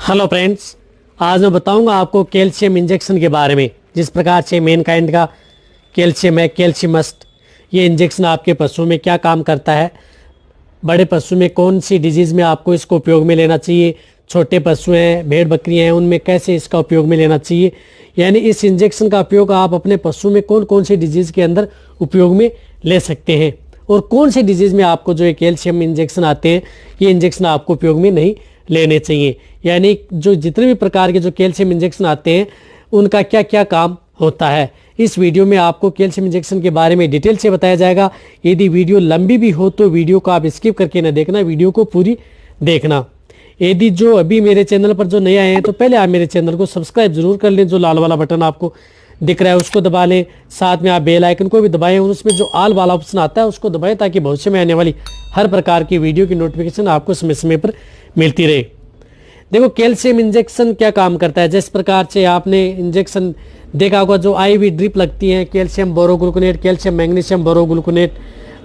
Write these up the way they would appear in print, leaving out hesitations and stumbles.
Hello friends, आज मैं बताऊंगा आपको कैल्शियम इंजेक्शन के बारे में। जिस प्रकार से मैनकाइंड का कैल्शियम है, कैल्शियम मस्ट, ये इंजेक्शन आपके पशुओं में क्या काम करता है, बड़े पशु में कौन सी डिजीज़ में आपको इसको उपयोग में लेना चाहिए, छोटे पशु हैं, भेड़ बकरियां हैं, उनमें कैसे इसका उपयोग में लेना चाहिए। यानी इस इंजेक्शन का उपयोग आप अपने पशु में कौन कौन सी डिजीज़ के अंदर उपयोग में ले सकते हैं और कौन सी डिजीज़ में आपको जो ये कैल्शियम इंजेक्शन आते हैं, ये इंजेक्शन आपको उपयोग में नहीं लेने चाहिए। यानी जो जितने भी प्रकार के जो कैल्शियम इंजेक्शन आते हैं उनका क्या क्या काम होता है, इस वीडियो में आपको कैल्शियम इंजेक्शन के बारे में डिटेल से बताया जाएगा। यदि वीडियो लंबी भी हो तो वीडियो को आप स्किप करके ना देखना, वीडियो को पूरी देखना। यदि जो अभी मेरे चैनल पर जो नए आए हैं तो पहले आप मेरे चैनल को सब्सक्राइब जरूर कर लें। जो लाल वाला बटन आपको दिख रहा है उसको दबा लें, साथ में आप बेल आइकन को भी दबाएं और उसमें जो ऑल वाला ऑप्शन आता है उसको दबाएं ताकि भविष्य में आने वाली हर प्रकार की वीडियो की नोटिफिकेशन आपको समय समय पर मिलती रहे। देखो, कैल्शियम इंजेक्शन क्या काम करता है। जिस प्रकार से आपने इंजेक्शन देखा होगा, जो आईवी ड्रिप लगती है कैल्शियम बोरोग्लूकोनेट, कैल्शियम मैग्नीशियम बोरोग्लूकोनेट,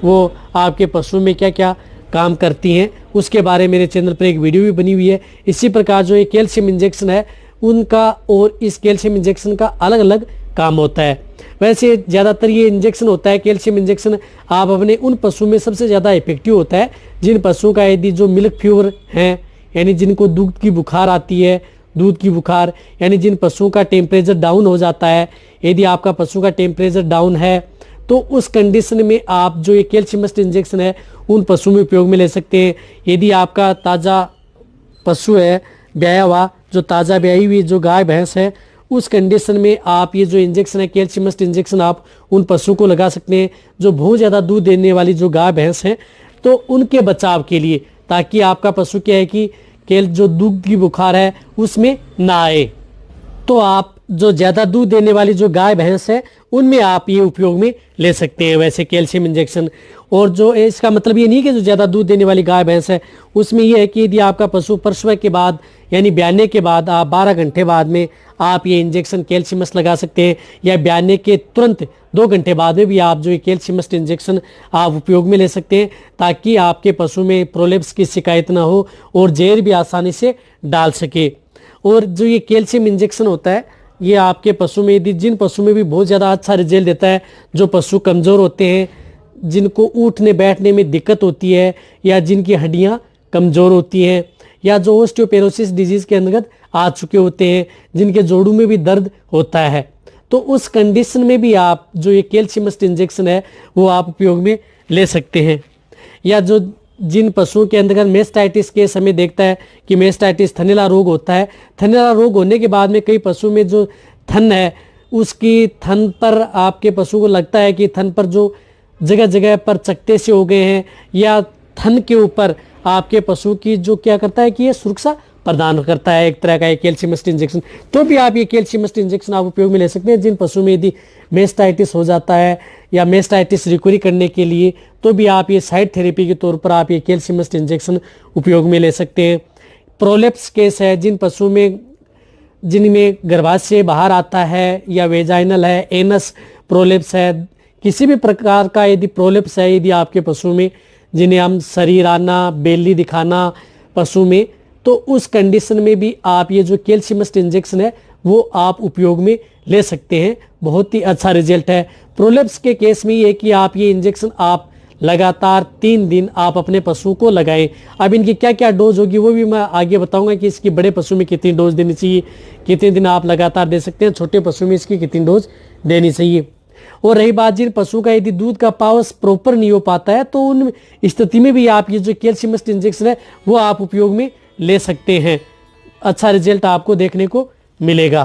वो आपके पशु में क्या क्या काम करती हैं उसके बारे में मेरे चैनल पर एक वीडियो भी बनी हुई है। इसी प्रकार जो ये कैल्शियम इंजेक्शन है उनका और इस कैल्शियम इंजेक्शन का अलग अलग काम होता है। वैसे ज़्यादातर ये इंजेक्शन होता है, कैल्शियम इंजेक्शन आप अपने उन पशु में सबसे ज़्यादा इफेक्टिव होता है जिन पशुओं का यदि जो मिल्क फीवर हैं, यानी जिनको दूध की बुखार आती है, दूध की बुखार, यानी जिन पशुओं का टेम्परेचर डाउन हो जाता है। यदि आपका पशु का टेम्परेचर डाउन है तो उस कंडीशन में आप जो ये कैल्शियम मस्ट इंजेक्शन है उन पशुओं में उपयोग में ले सकते हैं। यदि आपका ताज़ा पशु है, ब्याया हुआ, जो ताज़ा ब्याई हुई जो गाय भैंस है, उस कंडीशन में आप ये जो इंजेक्शन है कैल्शियम मस्ट इंजेक्शन आप उन पशु को लगा सकते हैं जो बहुत ज़्यादा दूध देने वाली जो गाय भैंस हैं, तो उनके बचाव के लिए, ताकि आपका पशु क्या है कि जो दूध की बुखार है उसमें ना आए। तो आप जो ज़्यादा दूध देने वाली जो गाय भैंस है उनमें आप ये उपयोग में ले सकते हैं वैसे कैल्शियम इंजेक्शन। और जो इसका मतलब ये नहीं कि जो ज़्यादा दूध देने वाली गाय भैंस है उसमें यह है कि यदि आपका पशु प्रसव के बाद यानी ब्याने के बाद आप 12 घंटे बाद में आप ये इंजेक्शन कैल्शियम मस्ट लगा सकते हैं, या ब्याने के तुरंत 2 घंटे बाद में भी आप जो ये कैल्शियम मस्ट इंजेक्शन आप उपयोग में ले सकते हैं, ताकि आपके पशु में प्रोलेप्स की शिकायत ना हो और जहर भी आसानी से डाल सके। और जो ये कैल्शियम इंजेक्शन होता है ये आपके पशु में, यदि जिन पशु में भी बहुत ज़्यादा अच्छा रिजल्ट देता है, जो पशु कमज़ोर होते हैं, जिनको उठने बैठने में दिक्कत होती है, या जिनकी हड्डियां कमज़ोर होती हैं, या जो ऑस्टियोपोरोसिस डिजीज़ के अंतर्गत आ चुके होते हैं, जिनके जोड़ों में भी दर्द होता है, तो उस कंडीशन में भी आप जो ये कैल्शियम मस्ट इंजेक्शन है वो आप उपयोग में ले सकते हैं। या जो जिन पशुओं के अंदर मेस्टाइटिस के समय देखता है कि मेस्टाइटिस थनैला रोग होता है, थनैला रोग होने के बाद में कई पशु में जो थन है उसकी थन पर आपके पशु को लगता है कि थन पर जो जगह जगह पर चकत्ते से हो गए हैं, या थन के ऊपर आपके पशु की जो क्या करता है कि ये सुरक्षा प्रदान करता है एक तरह का कैल्शियम मस्ट इंजेक्शन। तो भी आप ये कैल्शियम मस्ट इंजेक्शन आप उपयोग में ले सकते हैं जिन पशु में यदि मेस्टाइटिस हो जाता है या मेस्टाइटिस रिकवरी करने के लिए, तो भी आप ये साइड थेरेपी के तौर पर आप ये कैल्शियम मस्ट इंजेक्शन उपयोग में ले सकते हैं। प्रोलेप्स केस है, जिन पशु में जिनमें गर्भाशय बाहर आता है, या वेजाइनल है, एनस प्रोलेप्स है, किसी भी प्रकार का यदि प्रोलेप्स है यदि आपके पशु में, जिन्हें हम शरीर आना, बेली दिखाना पशु में, तो उस कंडीशन में भी आप ये जो कैल्शियम मस्ट इंजेक्शन है वो आप उपयोग में ले सकते हैं। बहुत ही अच्छा रिजल्ट है। प्रोलेप्स के केस में ये कि आप ये इंजेक्शन आप लगातार 3 दिन आप अपने पशु को लगाएं। अब इनकी क्या क्या डोज होगी वो भी मैं आगे बताऊंगा कि इसकी बड़े पशु में कितनी डोज देनी चाहिए, कितने दिन आप लगातार दे सकते हैं, छोटे पशु में इसकी कितनी डोज देनी चाहिए। और रही बात जिन पशु का यदि दूध का पाउच प्रॉपर नहीं हो पाता है तो उन स्थिति में भी आप ये जो कैल्शियम मस्ट इंजेक्शन है वो आप उपयोग में ले सकते हैं। अच्छा रिजल्ट आपको देखने को मिलेगा।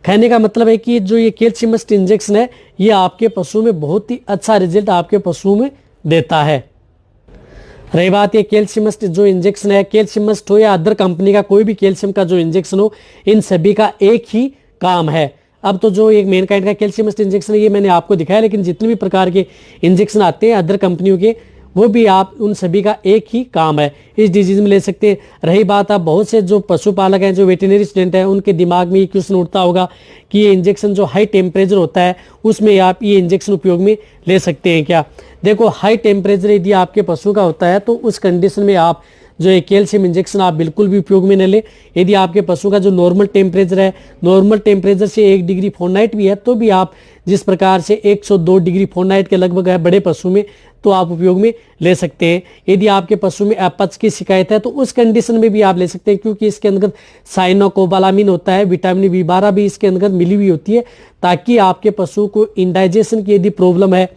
कहने का मतलब है कि जो ये कैल्शियम मस्ट इंजेक्शन है ये आपके पशु में बहुत ही अच्छा रिजल्ट आपके पशुओं में देता है। रही बात ये कैल्शियम मस्ट जो इंजेक्शन है, कैल्शियम मस्ट हो या अदर कंपनी का कोई भी कैल्शियम का जो इंजेक्शन हो, इन सभी का एक ही काम है। अब तो जो एक मैनकाइंड का कैल्शियम मस्ट इंजेक्शन है ये मैंने आपको दिखाया, लेकिन जितने भी प्रकार के इंजेक्शन आते हैं अदर कंपनियों के, वो भी आप उन सभी का एक ही काम है, इस डिजीज में ले सकते हैं। रही बात आप बहुत से जो पशुपालक हैं, जो वेटरनरी स्टूडेंट हैं, उनके दिमाग में ये क्वेश्चन उठता होगा कि ये इंजेक्शन जो हाई टेम्परेचर होता है उसमें आप ये इंजेक्शन उपयोग में ले सकते हैं क्या। देखो हाई टेम्परेचर यदि आपके पशु का होता है तो उस कंडीशन में आप जो है कैल्शियम इंजेक्शन आप बिल्कुल भी उपयोग में न ले। यदि आपके पशु का जो नॉर्मल टेम्परेचर है, नॉर्मल टेम्परेचर से 1 डिग्री फ़ारेनहाइट भी है, तो भी आप जिस प्रकार से 102 डिग्री फ़ारेनहाइट के लगभग है बड़े पशु में, तो आप उपयोग में ले सकते हैं। यदि आपके पशु में अपच की शिकायत है तो उस कंडीशन में भी आप ले सकते हैं, क्योंकि इसके अंदर साइनोकोबालामिन होता है, विटामिन B12 भी इसके अंदर मिली हुई होती है, ताकि आपके पशु को इंडाइजेशन की यदि प्रॉब्लम है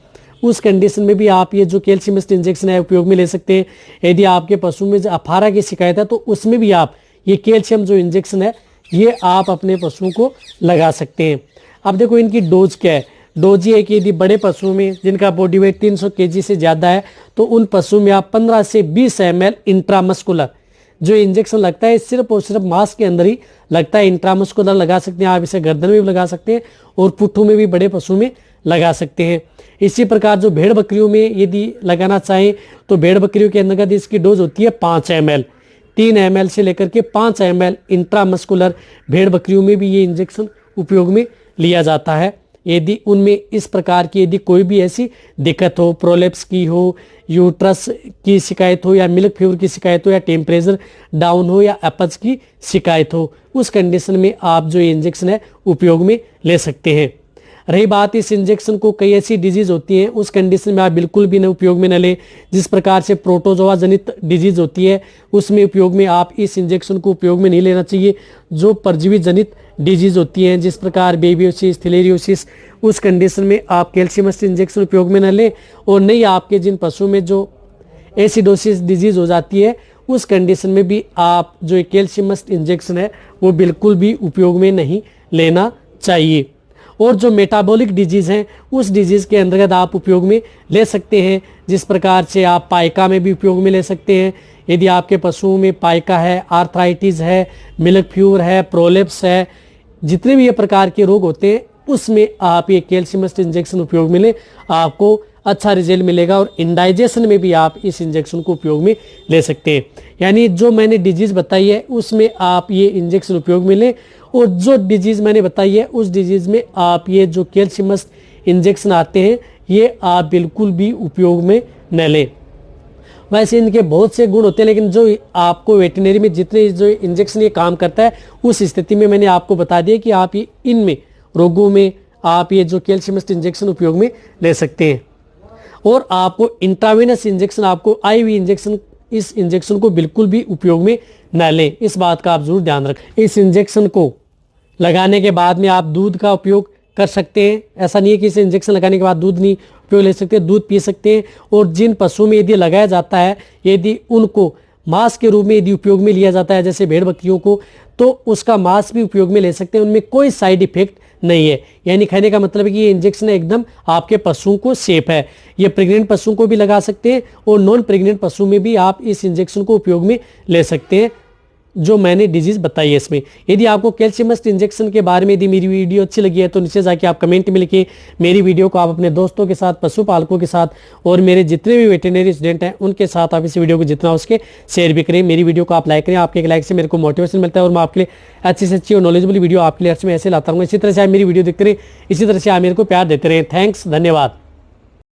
उस कंडीशन में भी आप ये जो कैल्शियम मस्ट इंजेक्शन है उपयोग में ले सकते हैं। यदि आपके पशु में जो अफारा की शिकायत है तो उसमें भी आप ये कैल्शियम जो इंजेक्शन है ये आप अपने पशुओं को लगा सकते हैं। अब देखो इनकी डोज क्या है। डोज ये है कि यदि बड़े पशुओं में जिनका बॉडी वेट 300 kg से ज़्यादा है तो उन पशुओं में आप 15 से 20 ml इंट्रामस्कुलर जो इंजेक्शन लगता है सिर्फ और सिर्फ मांस के अंदर ही लगता है। इंट्रामस्कुलर लगा सकते हैं आप, इसे गर्दन में भी लगा सकते हैं और पुट्ठों में भी बड़े पशु में लगा सकते हैं। इसी प्रकार जो भेड़ बकरियों में यदि लगाना चाहें तो भेड़ बकरियों के अंतर्गत इसकी डोज होती है 5 ml। 3 ml से लेकर के 5 ml इंट्रामस्कुलर भेड़ बकरियों में भी ये इंजेक्शन उपयोग में लिया जाता है। यदि उनमें इस प्रकार की यदि कोई भी ऐसी दिक्कत हो, प्रोलेप्स की हो, यूट्रस की शिकायत हो, या मिल्क फीवर की शिकायत हो, या टेम्परेचर डाउन हो, या अपच की शिकायत हो, उस कंडीशन में आप जो ये इंजेक्शन है उपयोग में ले सकते हैं। रही बात इस इंजेक्शन को कई ऐसी डिजीज होती हैं उस कंडीशन में आप बिल्कुल भी न उपयोग में न लें। जिस प्रकार से प्रोटोजोआ जनित डिजीज होती है उसमें उपयोग में आप इस इंजेक्शन को उपयोग में नहीं लेना चाहिए। जो परजीवी जनित डिजीज होती हैं जिस प्रकार बेबियोसिस, थिलेरियोसिस, उस कंडीशन में आप कैल्शियम इंजेक्शन उपयोग में न लें। और नहीं आपके जिन पशुओं में जो एसिडोसिस डिजीज हो जाती है उस कंडीशन में भी आप जो कैल्शियम इंजेक्शन है वो बिल्कुल भी उपयोग में नहीं लेना चाहिए। और जो मेटाबॉलिक डिजीज़ हैं उस डिजीज़ के अंतर्गत आप उपयोग में ले सकते हैं। जिस प्रकार से आप पाइका में भी उपयोग में ले सकते हैं। यदि आपके पशुओं में पाइका है, आर्थराइटिस है, मिल्क फीवर है, प्रोलेप्स है, जितने भी ये प्रकार के रोग होते हैं उसमें आप ये कैल्शियम इंजेक्शन उपयोग में लें, आपको अच्छा रिजल्ट मिलेगा। और इंडाइजेशन में भी आप इस इंजेक्शन को उपयोग में ले सकते हैं। यानी जो मैंने डिजीज़ बताई है उसमें आप ये इंजेक्शन उपयोग में लें, और जो डिजीज़ मैंने बताई है उस डिजीज़ में आप ये जो कैल्शियम इंजेक्शन आते हैं ये आप बिल्कुल भी उपयोग में न लें। वैसे इनके बहुत से गुण होते हैं, लेकिन जो आपको वेटरनरी में जितने जो इंजेक्शन ये काम करता है उस स्थिति में मैंने आपको बता दिया कि आप ये इनमें रोगों में आप ये जो कैल्शियम इंजेक्शन उपयोग में ले सकते हैं। और आपको इंट्रावेनस इंजेक्शन, आपको IV इंजेक्शन, इस इंजेक्शन को बिल्कुल भी उपयोग में न लें। इस बात का आप जरूर ध्यान रखें। इस इंजेक्शन को लगाने के बाद में आप दूध का उपयोग कर सकते हैं। ऐसा नहीं है कि इसे इंजेक्शन लगाने के बाद दूध नहीं उपयोग ले सकते, दूध पी सकते हैं। और जिन पशुओं में यदि लगाया जाता है यदि उनको मांस के रूप में यदि उपयोग में लिया जाता है जैसे भेड़ बकरियों को, तो उसका मांस भी उपयोग में ले सकते हैं। उनमें कोई साइड इफेक्ट नहीं है। यानी कहने का मतलब है कि ये इंजेक्शन एकदम आपके पशुओं को सेफ है। ये प्रेग्नेंट पशुओं को भी लगा सकते हैं और नॉन प्रेग्नेंट पशु में भी आप इस इंजेक्शन को उपयोग में ले सकते हैं जो मैंने डिजीज बताई है इसमें। यदि आपको कैल्शियम इंजेक्शन के बारे में यदि मेरी वीडियो अच्छी लगी है तो नीचे जाके आप कमेंट में लिखिए। मेरी वीडियो को आप अपने दोस्तों के साथ, पशुपालकों के साथ और मेरे जितने भी वेटरनरी स्टूडेंट हैं उनके साथ आप इस वीडियो को जितना हो सके शेयर भी करें। मेरी वीडियो को आप लाइक करें। आपके एक लाइक से मेरे को मोटिवेशन मिलता है और मैं आपके लिए अच्छी से अच्छी और नॉलेजेबल वीडियो आपके लिए हर समय ऐसे लाता हूँ। इसी तरह से आप मेरी वीडियो देखते रहें, इसी तरह से आप मेरे को प्यार देते रहें। थैंक्स, धन्यवाद।